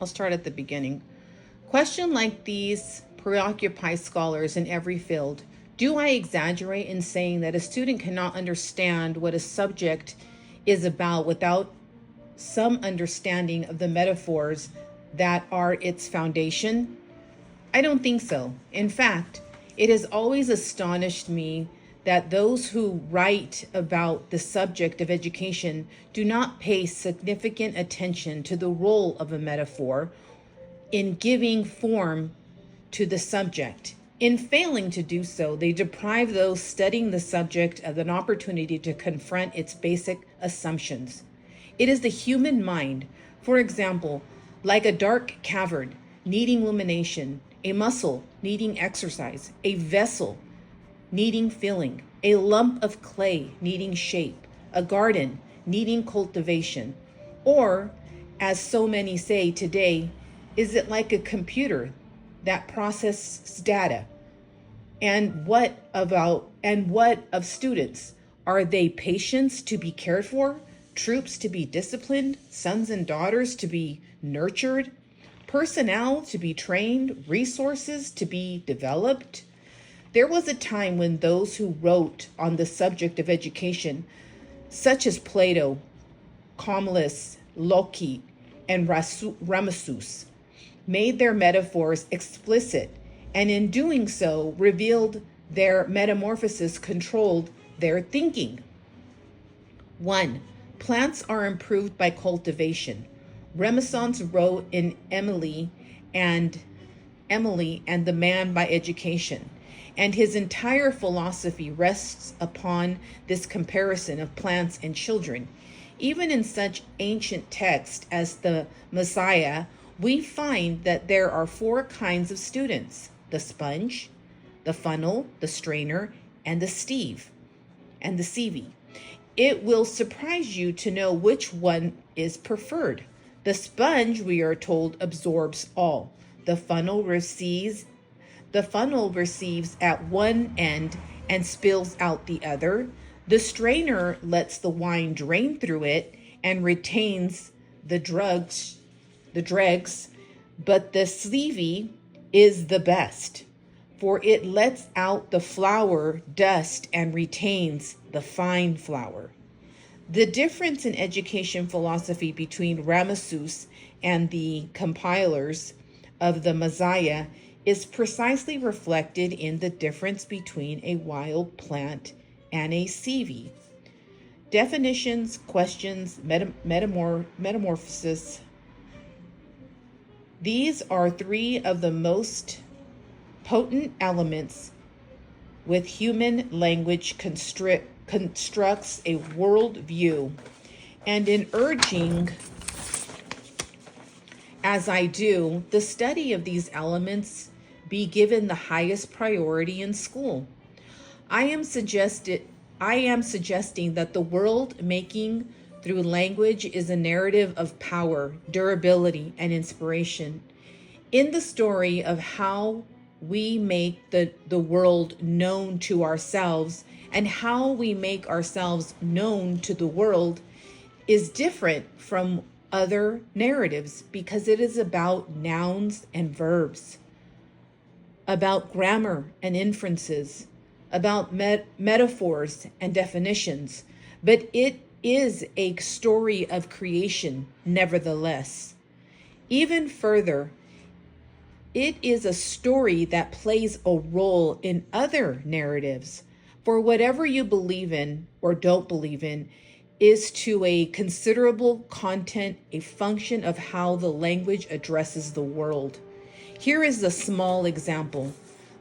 I'll start at the beginning. Questions like these preoccupy scholars in every field. Do I exaggerate in saying that a student cannot understand what a subject is about without some understanding of the metaphors that are its foundation? I don't think so. In fact, it has always astonished me that those who write about the subject of education do not pay significant attention to the role of a metaphor in giving form to the subject. In failing to do so, they deprive those studying the subject of an opportunity to confront its basic assumptions. It is the human mind, for example, like a dark cavern needing illumination, a muscle needing exercise, a vessel needing filling, a lump of clay needing shape, a garden needing cultivation. Or, as so many say today, is it like a computer that processes data? And what of students? Are they patients to be cared for, troops to be disciplined, sons and daughters to be nurtured, personnel to be trained, resources to be developed? There was a time when those who wrote on the subject of education, such as Plato, Comlis, Loki, and Ramasus, made their metaphors explicit, and in doing so, revealed their metamorphosis controlled their thinking. 1. Plants are improved by cultivation. Renaissance wrote in Emily and the Man by Education, and his entire philosophy rests upon this comparison of plants and children. Even in such ancient texts as the Messiah, we find that there are 4 kinds of students: the sponge, the funnel, the strainer, and the sieve. It will surprise you to know which one is preferred. The sponge, we are told, absorbs all. The funnel receives at one end and spills out the other. The strainer lets the wine drain through it and retains the dregs, but the sieve is the best, for it lets out the flour dust and retains the fine flour. The difference in education philosophy between Ramasus and the compilers of the Messiah is precisely reflected in the difference between a wild plant and a sieve. Definitions, questions, metamorphosis. These are 3 of the most potent elements with human language constructs a worldview. And in urging, as I do, the study of these elements be given the highest priority in school, I am suggesting that the world making through language is a narrative of power, durability, and inspiration. In the story of how we make the world known to ourselves and how we make ourselves known to the world is different from other narratives because it is about nouns and verbs, about grammar and inferences, about metaphors and definitions, but it is a story of creation nevertheless. Even further, it is a story that plays a role in other narratives. For whatever you believe in or don't believe in is to a considerable content a function of how the language addresses the world. Here is a small example.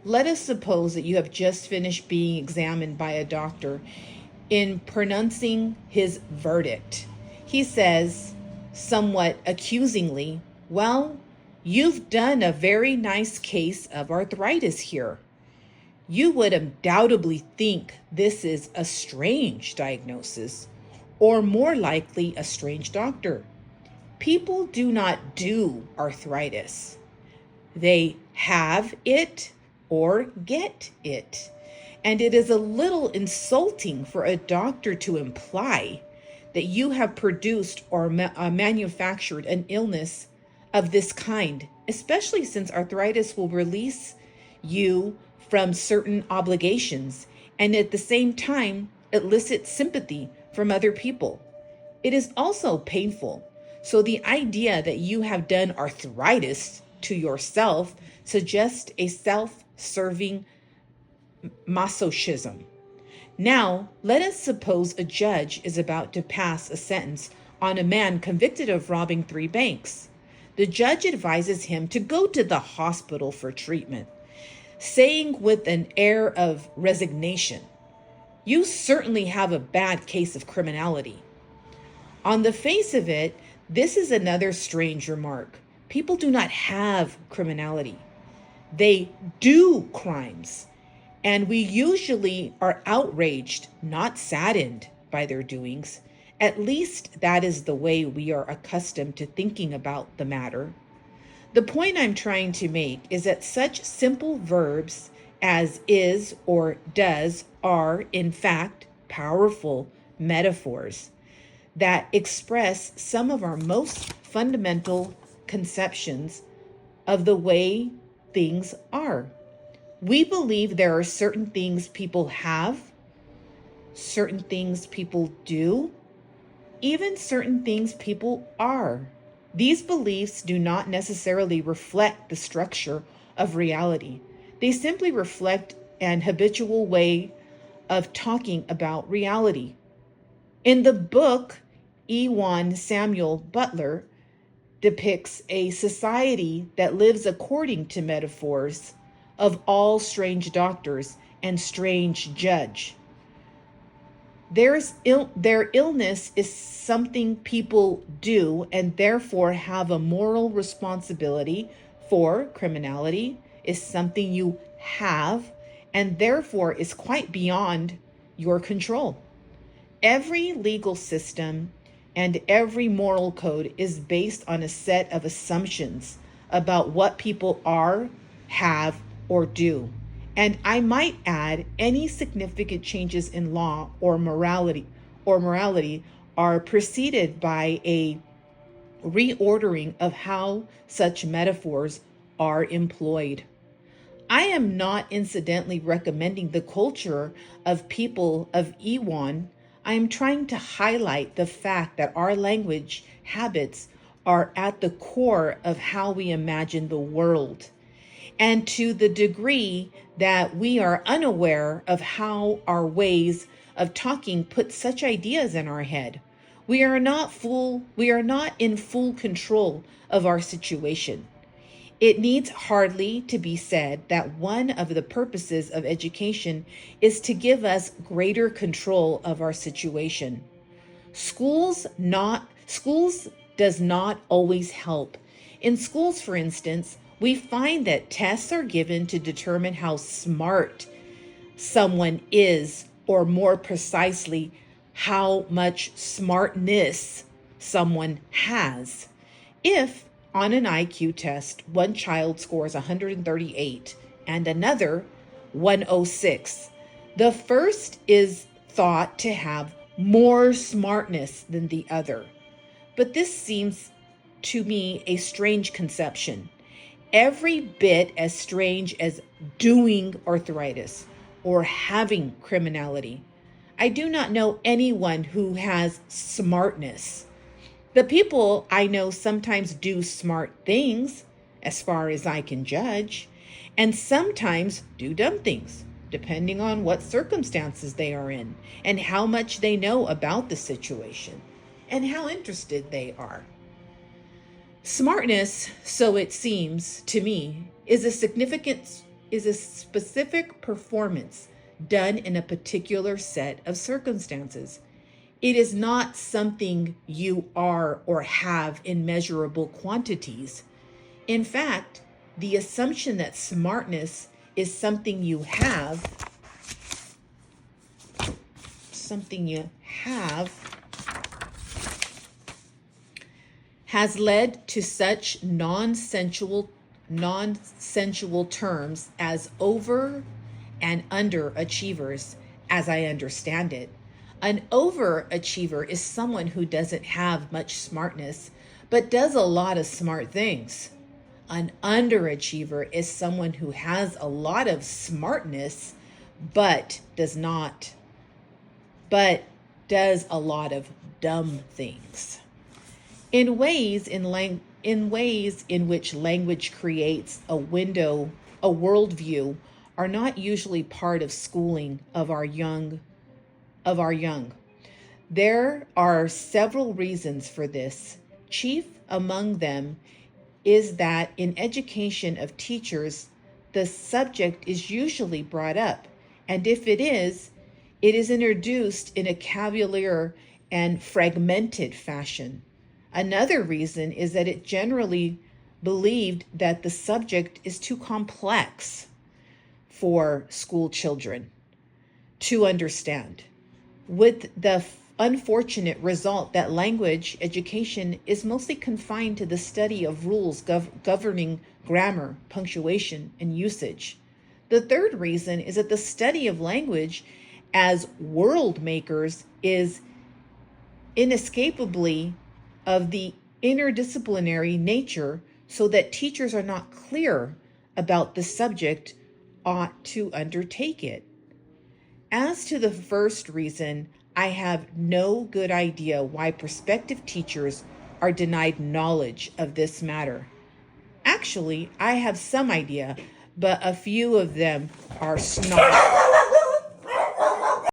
Let us suppose that you have just finished being examined by a doctor. In pronouncing his verdict, he says, somewhat accusingly, "Well, you've done a very nice case of arthritis here. You would undoubtedly think this is a strange diagnosis, or more likely a strange doctor. People do not do arthritis. They have it or get it. And it is a little insulting for a doctor to imply that you have produced or manufactured an illness of this kind, especially since arthritis will release you from certain obligations and at the same time elicit sympathy from other people. It is also painful. So the idea that you have done arthritis to yourself suggests a self-serving masochism. Now, let us suppose a judge is about to pass a sentence on a man convicted of robbing 3 banks. The judge advises him to go to the hospital for treatment, saying with an air of resignation, "You certainly have a bad case of criminality." On the face of it, this is another strange remark. People do not have criminality. They do crimes. And we usually are outraged, not saddened by their doings. At least that is the way we are accustomed to thinking about the matter. The point I'm trying to make is that such simple verbs as is or does are, in fact, powerful metaphors that express some of our most fundamental conceptions of the way things are. We believe there are certain things people have, certain things people do, even certain things people are. These beliefs do not necessarily reflect the structure of reality. They simply reflect an habitual way of talking about reality. In the book, Ewan Samuel Butler depicts a society that lives according to metaphors of all strange doctors and strange judge. Their illness is something people do and therefore have a moral responsibility for. Criminality is something you have and therefore is quite beyond your control. Every legal system and every moral code is based on a set of assumptions about what people are, have, or do. And I might add, any significant changes in law or morality are preceded by a reordering of how such metaphors are employed. I am not incidentally recommending the culture of people of Ewan. I am trying to highlight the fact that our language habits are at the core of how we imagine the world. And to the degree that we are unaware of how our ways of talking put such ideas in our head, we are not in full control of our situation. It needs hardly to be said that one of the purposes of education is to give us greater control of our situation. Schools does not always help. In schools, for instance, we find that tests are given to determine how smart someone is, or more precisely, how much smartness someone has. If on an IQ test, one child scores 138 and another 106, the first is thought to have more smartness than the other. But this seems to me a strange conception, every bit as strange as doing arthritis or having criminality. I do not know anyone who has smartness. The people I know sometimes do smart things, as far as I can judge, and sometimes do dumb things, depending on what circumstances they are in and how much they know about the situation and how interested they are. Smartness, so it seems to me, is a specific performance done in a particular set of circumstances. It is not something you are or have in measurable quantities. In fact, the assumption that smartness is something you have has led to such non-sensual terms as over and underachievers, as I understand it. An overachiever is someone who doesn't have much smartness, but does a lot of smart things. An underachiever is someone who has a lot of smartness, but does a lot of dumb things. In ways in which language creates a worldview, are not usually part of schooling of our young. There are several reasons for this. Chief among them is that in education of teachers, the subject is usually brought up, and if it is introduced in a cavalier and fragmented fashion. Another reason is that it generally believed that the subject is too complex for school children to understand, with the unfortunate result that language education is mostly confined to the study of rules governing grammar, punctuation, and usage. The third reason is that the study of language as world makers is inescapably of the interdisciplinary nature, so that teachers are not clear about the subject ought to undertake it. As to the first reason, I have no good idea why prospective teachers are denied knowledge of this matter. Actually, I have some idea, but a few of them are snarky.